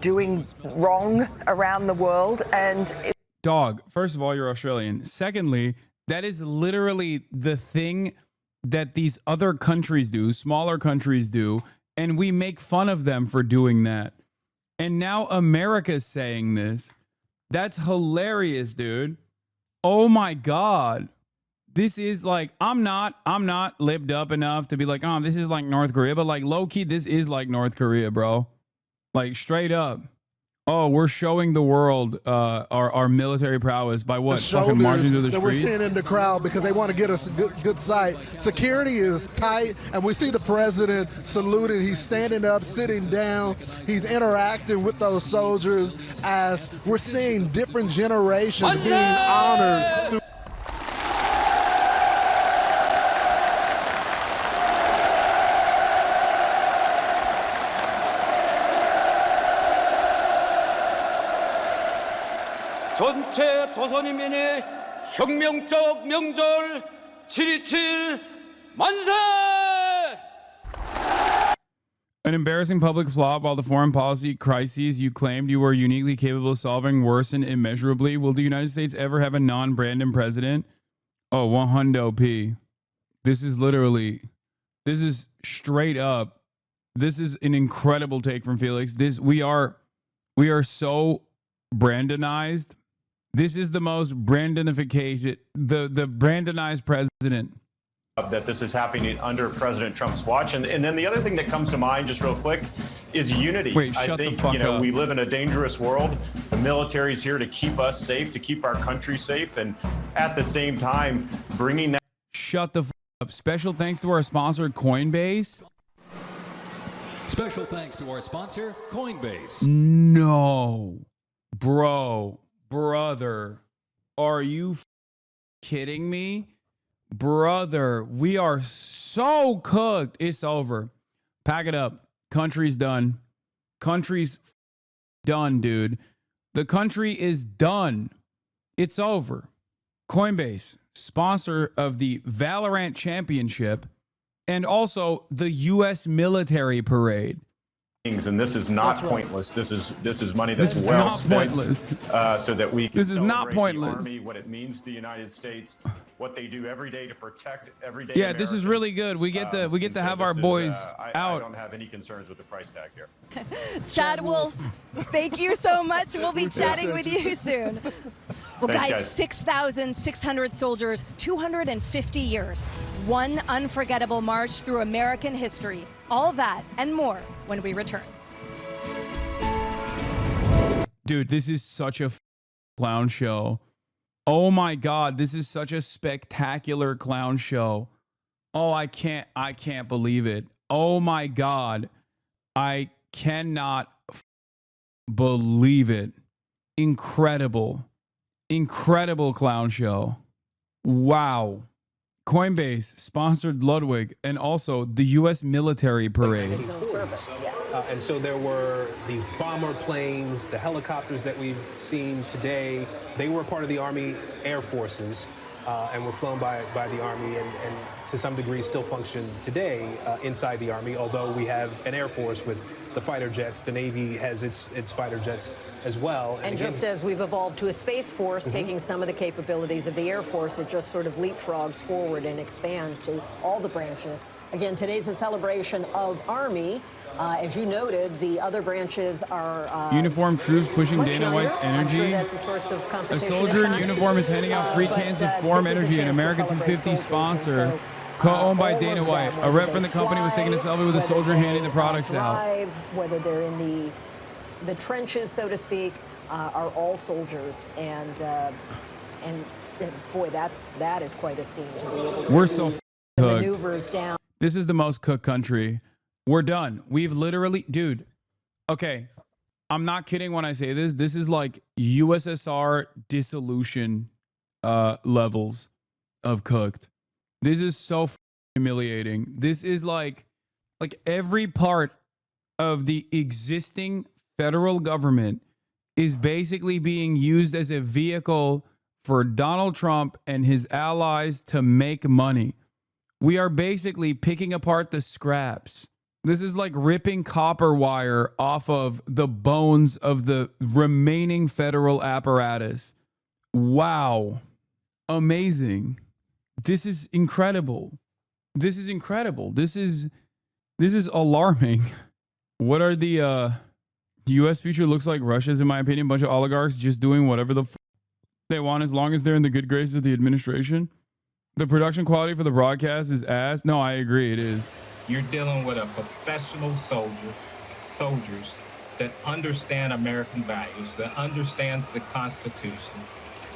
doing wrong around the world. And Dog, first of all, you're Australian. Secondly, that is literally the thing that these other countries do, smaller countries do, and we make fun of them for doing that. And now America's saying this. That's hilarious, dude. Oh my God. This is like, I'm not libbed up enough to be like, oh, this is like North Korea, but like low key, this is like North Korea, bro. Like straight up. Oh, we're showing the world our military prowess by what? Fucking marching through the that streets? We're seeing in the crowd because they want to get us a good sight. Security is tight, and we see the president saluting. He's standing up, sitting down. He's interacting with those soldiers as we're seeing different generations being honored through. 전체 조선인민의 혁명적 명절 7.27 만세! An embarrassing public flop while the foreign policy crises you claimed you were uniquely capable of solving worsen immeasurably. Will the United States ever have a non-Brandon president? Oh, 100p. This is straight up. This is an incredible take from Felix. We are so Brandonized. This is the most Brandonification, the Brandonized president. That this is happening under President Trump's watch. And then the other thing that comes to mind, just real quick, is unity. Wait, I shut think, the fuck up. we live in a dangerous world. The military is here to keep us safe, to keep our country safe, and at the same time, bringing that. Shut the fuck up. Special thanks to our sponsor, Coinbase. Special thanks to our sponsor, Coinbase. No. Brother, are you kidding me? Brother, we are so cooked. It's over. Pack it up. Country's done. Country's done, dude. The country is done. It's over. Coinbase, sponsor of the Valorant Championship and also the U.S. military parade. And this is not pointless. This is money that's This is well not spent, pointless. so that we can This is not celebrate pointless. the Army, what it means to the United States, what they do every day to protect everyday Yeah, this is Americans. really good. We get to And so have our this is, boys I out. don't have any concerns with the price tag here. Chad Wolf, thank you so much. We'll be chatting with you soon. Well, Thanks, guys, guys. 6,600 soldiers, 250 years. One unforgettable march through American history. All that and more when we return. Dude, this is such a clown show. Oh my God, this is such a spectacular clown show. Oh, I can't believe it. Oh my God. I cannot believe it. Incredible. Incredible clown show. Wow. Coinbase sponsored Ludwig and also the U.S. military parade. And so there were these bomber planes, the helicopters that we've seen today. They were part of the Army Air Forces and were flown by the Army and to some degree still function today inside the Army, although we have an Air Force with the fighter jets. The Navy has its fighter jets as well. And just as we've evolved to a Space Force, taking some of the capabilities of the Air Force, it just sort of leapfrogs forward and expands to all the branches. Again, today's a celebration of Army. As you noted, the other branches are Uniformed troops pushing much Dana younger. White's I'm energy. sure that's a source of A competition. soldier at in times. uniform is handing out free cans of Form this is a Energy, an chance to American celebrate 250 soldiers, sponsor, and so, co-owned by all Dana of White. them, A rep whether from the they company was taking a fly, selfie with a whether soldier they, handing the products out. drive, whether they're in the trenches, so to speak, are all soldiers. And boy, that is quite a scene to be able to We're see so the cooked. maneuvers down. This is the most cooked country. We're done. We've literally, dude. Okay, I'm not kidding when I say this. This is like USSR dissolution levels of cooked. This is so humiliating. This is like every part of the existing federal government is basically being used as a vehicle for Donald Trump and his allies to make money. We are basically picking apart the scraps. This is like ripping copper wire off of the bones of the remaining federal apparatus. Wow. Amazing. This is incredible. This is incredible. This is alarming. What are the U.S. future looks like Russia's, in my opinion, a bunch of oligarchs just doing whatever the they want as long as they're in the good graces of the administration. The production quality for the broadcast is ass. No, I agree. It is. You're dealing with a professional soldiers that understand American values, that understands the Constitution.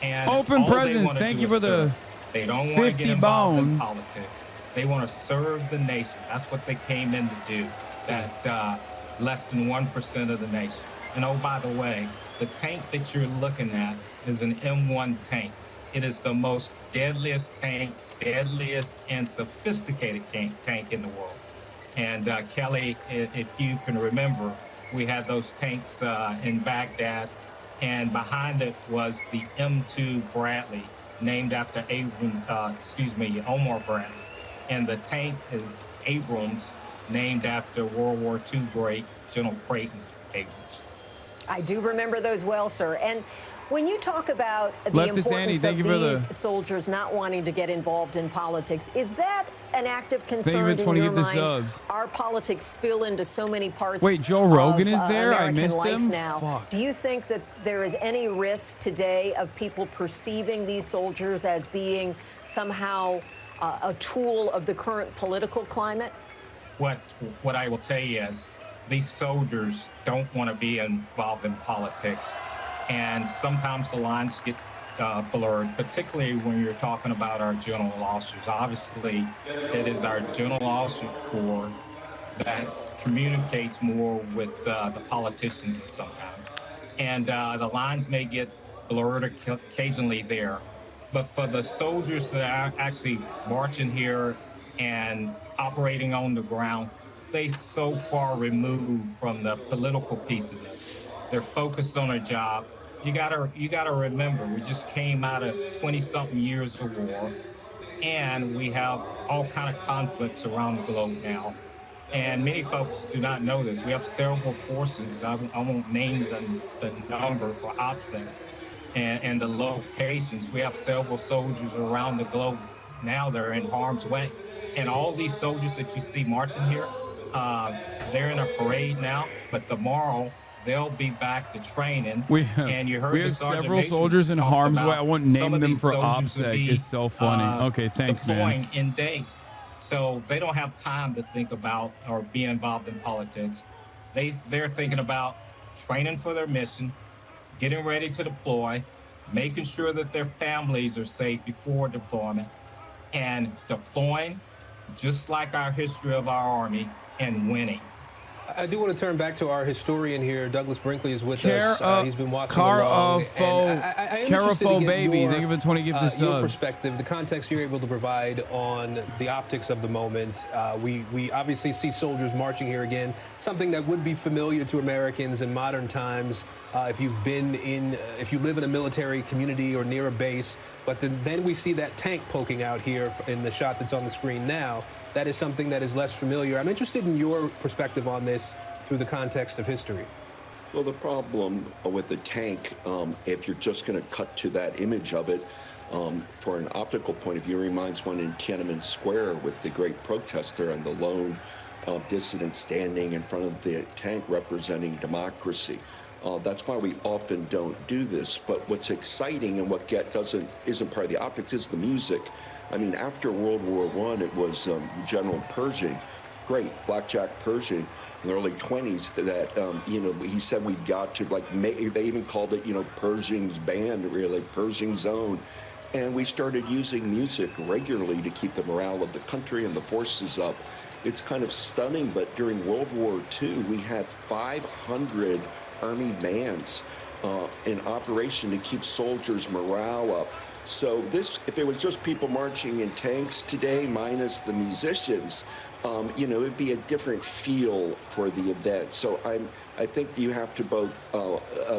And Open all they presence. wanna Thank do you is for the serve. They don't want to 50 get involved in bones. politics. They want to serve the nation. That's what they came in to do. That less than 1% of the nation. And oh, by the way, the tank that you're looking at is an M1 tank. It is the most deadliest and sophisticated tank in the world. And Kelly, if you can remember, we had those tanks in Baghdad, and behind it was the M2 Bradley, named after Omar Bradley. And the tank is Abrams named after World War II great General Creighton Acres. I do remember those well, sir. And when you talk about the Leftist Andy, importance thank of you for these soldiers not wanting to get involved in politics, is that an active concern for in 20 your gift mind? subs. Our politics spill into so many parts. Wait, Joe Rogan of, is there? I American missed life him? now. Fuck. Do you think that there is any risk today of people perceiving these soldiers as being somehow a tool of the current political climate? What I will tell you is these soldiers don't want to be involved in politics, and sometimes the lines get blurred, particularly when you're talking about our general officers. Obviously, it is our general officer corps that communicates more with the politicians sometimes, and the lines may get blurred occasionally there. But for the soldiers that are actually marching here and operating on the ground, they so far removed from the political piece of this. They're focused on a job. You gotta remember, we just came out of 20-something years of war, and we have all kind of conflicts around the globe now. And many folks do not know this. We have several forces. I won't name the number for OPSEC. And the locations. We have several soldiers around the globe now that are in harm's way. And all these soldiers that you see marching here, they're in a parade now, but tomorrow they'll be back to training. And you heard we the have Sergeant several Major soldiers in talk harm's way. about I won't some name of them these for soldiers to OPSEC. be, It's so funny. Okay, thanks, man. deploying in days. So they don't have time to think about or be involved in politics. They're thinking about training for their mission, getting ready to deploy, making sure that their families are safe before deployment, and deploying just like our history of our Army and winning. I do want to turn back to our historian here. Douglas Brinkley is with us. He's been watching along. Carafo baby, thank you for 20 gifted subs. Your perspective, the context you're able to provide on the optics of the moment. We obviously see soldiers marching here again, something that would be familiar to Americans in modern times if you live in a military community or near a base. But then we see that tank poking out here in the shot that's on the screen now. That is something that is less familiar. I'm interested in your perspective on this through the context of history. Well, the problem with the tank, if you're just going to cut to that image of it, for an optical point of view, reminds one in Tiananmen Square with the great protest there and the lone dissident standing in front of the tank representing democracy. That's why we often don't do this. But what's exciting and what isn't part of the optics is the music. I mean, after World War I, it was General Pershing, great Blackjack Pershing in the early 20s that, he said we've got to, they even called it, Pershing's band, really, Pershing's own. And we started using music regularly to keep the morale of the country and the forces up. It's kind of stunning, but during World War II, we had 500 Army bands in operation to keep soldiers' morale up. So if it was just people marching in tanks today, minus the musicians, it'd be a different feel for the event. So I think you have to both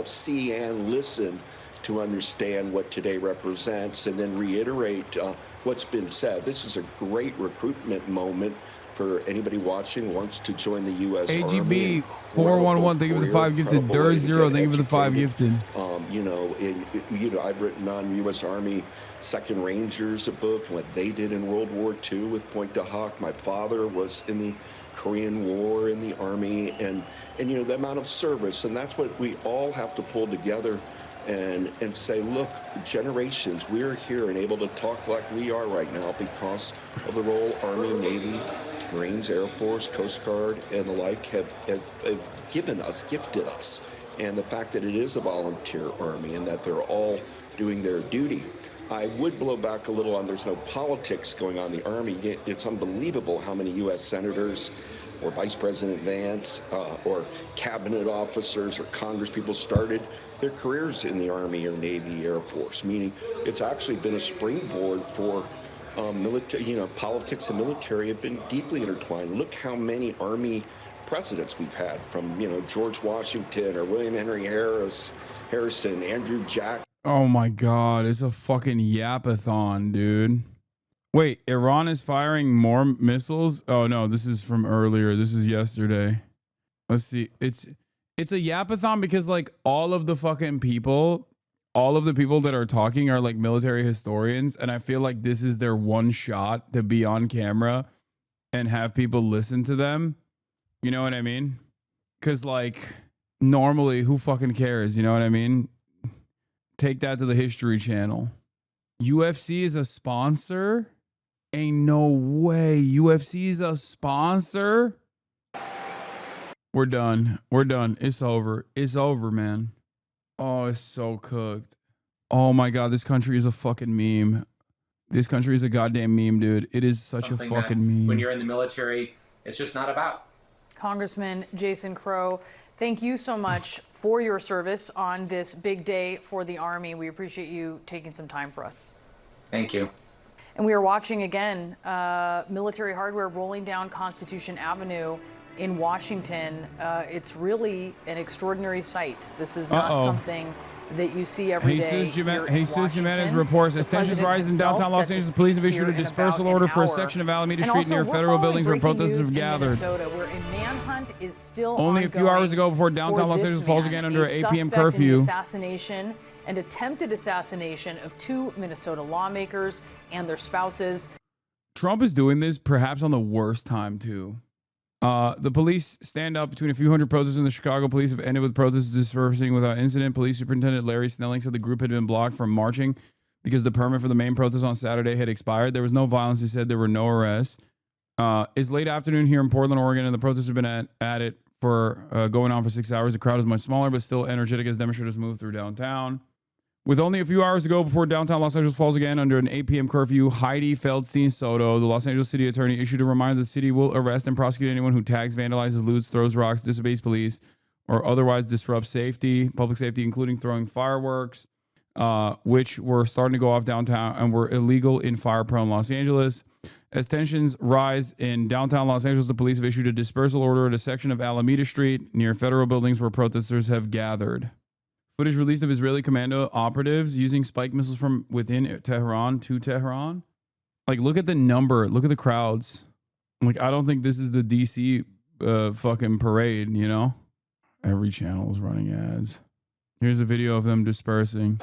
see and listen to understand what today represents, and then reiterate what's been said. This is a great recruitment moment for anybody watching who wants to join the U.S. Army. AGB 411, thank you for the 5 gifted. Dur0, thank you for the 5 gifted. I've written on U.S. Army Second Rangers, a book, what they did in World War II with Point de Hoc. My father was in the Korean War in the Army, and the amount of service, and that's what we all have to pull together and say, look, generations, we're here and able to talk like we are right now because of the role Army, Navy, Marines, Air Force, Coast Guard, and the like have gifted us. And the fact that it is a volunteer Army and that they're all doing their duty. I would blow back a little on there's no politics going on in the Army. It's unbelievable how many U.S. senators or Vice President Vance or cabinet officers or Congress people started their careers in the Army or Navy, Air Force, meaning it's actually been a springboard for military, politics and military have been deeply intertwined. Look how many Army presidents we've had from, George Washington or William Henry Harrison, Andrew Jackson. Oh my God, it's a fucking yapathon, dude. Wait, Iran is firing more missiles? Oh no, this is from earlier. This is yesterday. Let's see. It's a yapathon because like all of the people that are talking are like military historians, and I feel like this is their one shot to be on camera and have people listen to them. You know what I mean? Because like normally, who fucking cares? You know what I mean? Take that to the History Channel. UFC is a sponsor? Ain't no way. UFC is a sponsor? We're done. We're done. It's over. It's over, man. Oh, it's so cooked. Oh my God, this country is a fucking meme. This country is a goddamn meme, dude. It is such a fucking meme. When you're in the military, it's just not about. Congressman Jason Crow, thank you so much for your service on this big day for the Army. We appreciate you taking some time for us. Thank you. And we are watching again military hardware rolling down Constitution Avenue in Washington. It's really an extraordinary sight. This is not something that you see every day. Jesus Jimenez reports as tensions rise in downtown Los Angeles. Police have issued a dispersal order for a section of Alameda Street near federal buildings where protesters have gathered. Where a manhunt is still only a few hours ago before downtown Los Angeles falls again under an 8 p.m. curfew. Assassination and attempted assassination of 2 Minnesota lawmakers and their spouses. Trump is doing this perhaps on the worst time too. The police stand up between a few hundred protesters, and the Chicago police have ended with protesters dispersing without incident. Police Superintendent Larry Snelling said the group had been blocked from marching because the permit for the main protest on Saturday had expired. There was no violence. He said there were no arrests. It's late afternoon here in Portland, Oregon, and the protests have been at it for going on for 6 hours. The crowd is much smaller, but still energetic as demonstrators move through downtown. With only a few hours to go before downtown Los Angeles falls again under an 8 p.m. curfew, Heidi Feldstein Soto, the Los Angeles city attorney, issued a reminder the city will arrest and prosecute anyone who tags, vandalizes, loots, throws rocks, disobeys police, or otherwise disrupts public safety, including throwing fireworks, which were starting to go off downtown and were illegal in fire-prone Los Angeles. As tensions rise in downtown Los Angeles, the police have issued a dispersal order at a section of Alameda Street near federal buildings where protesters have gathered. Footage released of Israeli commando operatives using spike missiles from within Tehran to Tehran. Like, look at the number. Look at the crowds. Like, I don't think this is the DC fucking parade, you know? Every channel is running ads. Here's a video of them dispersing.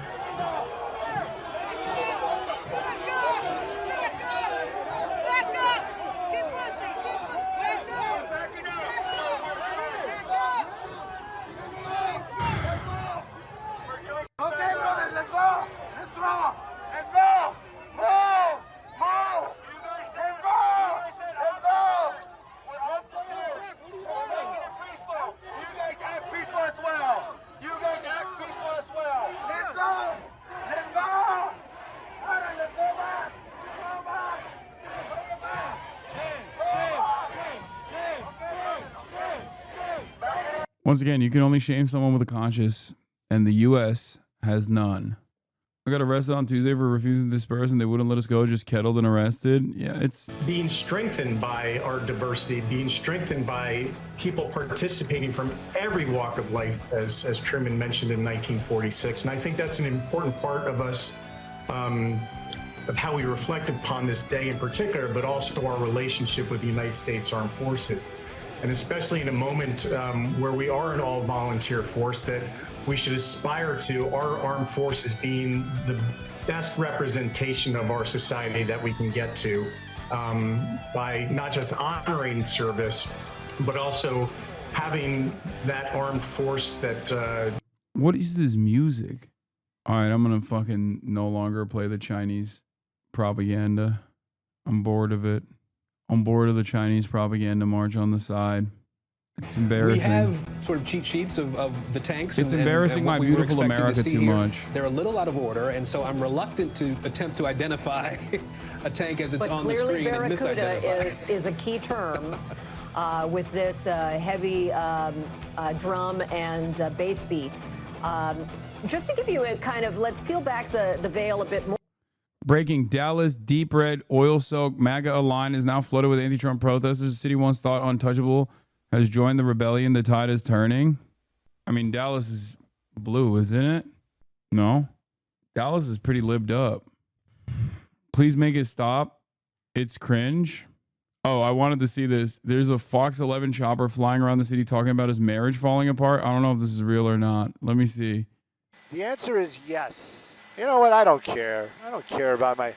Once again, you can only shame someone with a conscience, and the U.S. has none. I got arrested on Tuesday for refusing to disperse, and they wouldn't let us go, just kettled and arrested. Yeah, it's being strengthened by our diversity, being strengthened by people participating from every walk of life, as Truman mentioned in 1946. And I think that's an important part of us, of how we reflect upon this day in particular, but also our relationship with the United States Armed Forces. And especially in a moment where we are an all-volunteer force, that we should aspire to our armed forces being the best representation of our society that we can get to by not just honoring service, but also having that armed force that... What is this music? All right, I'm going to fucking no longer play the Chinese propaganda. I'm bored of it. I'm bored of the Chinese propaganda march on the side. It's embarrassing. We have sort of cheat sheets of the tanks. It's embarrassing my beautiful America too much. They're a little out of order, and so I'm reluctant to attempt to identify a tank as it's on the screen and misidentify. But clearly Barracuda is a key term with this heavy drum and bass beat. Just to give you a kind of, let's peel back the veil a bit more. Breaking: Dallas deep red oil-soaked MAGA line is now flooded with anti-Trump protesters. The city once thought untouchable has joined the rebellion. The tide is turning. I mean, Dallas is blue, isn't it? No? Dallas is pretty libbed up. Please make it stop. It's cringe. Oh, I wanted to see this. There's a Fox 11 chopper flying around the city talking about his marriage falling apart. I don't know if this is real or not. Let me see. The answer is yes. You know what? I don't care. I don't care about my.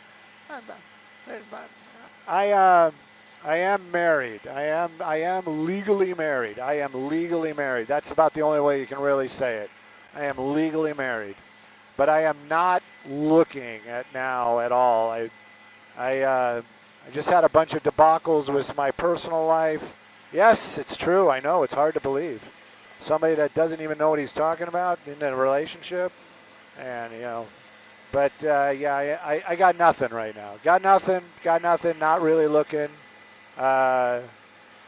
I am married. I am legally married. I am legally married. That's about the only way you can really say it. I am legally married, but I am not looking at now at all. I just had a bunch of debacles with my personal life. Yes, it's true. I know it's hard to believe. Somebody that doesn't even know what he's talking about in a relationship, and but yeah, I got nothing right now. Got nothing. Not really looking. Trying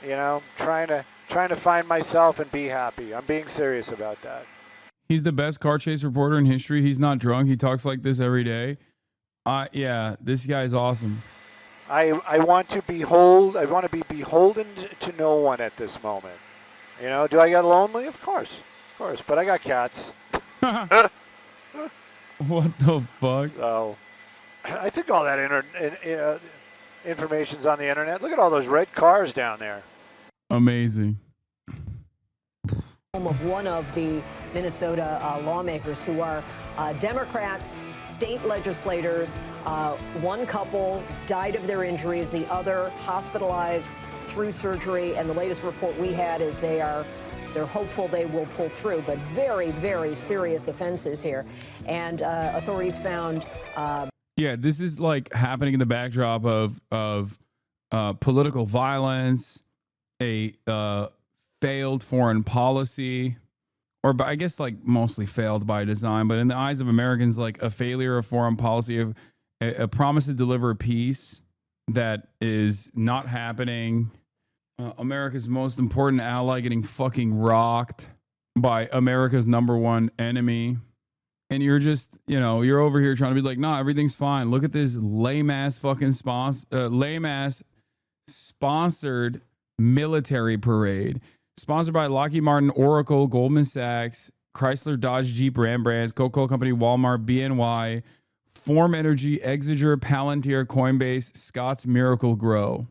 to find myself and be happy. I'm being serious about that. He's the best car chase reporter in history. He's not drunk. He talks like this every day. Yeah, this guy's awesome. I want to be beholden to no one at this moment. Do I get lonely? Of course, but I got cats. What the fuck? So, I think all that information's on the internet. Look at all those red cars down there. Amazing. Home of one of the Minnesota lawmakers who are Democrats, state legislators. One couple died of their injuries, the other hospitalized through surgery, and the latest report we had is they're hopeful they will pull through, but very, very serious offenses here. And authorities found... Yeah, this is like happening in the backdrop of political violence, a failed foreign policy, or I guess like mostly failed by design, but in the eyes of Americans, like a failure of foreign policy, of a promise to deliver peace that is not happening. America's most important ally getting fucking rocked by America's _1 enemy. And you're just, you're over here trying to be like, nah, everything's fine. Look at this lame ass fucking sponsored military parade. Sponsored by Lockheed Martin, Oracle, Goldman Sachs, Chrysler, Dodge, Jeep, Ram Brands, Coca-Cola Company, Walmart, BNY, Form Energy, Exeger, Palantir, Coinbase, Scott's Miracle Grow.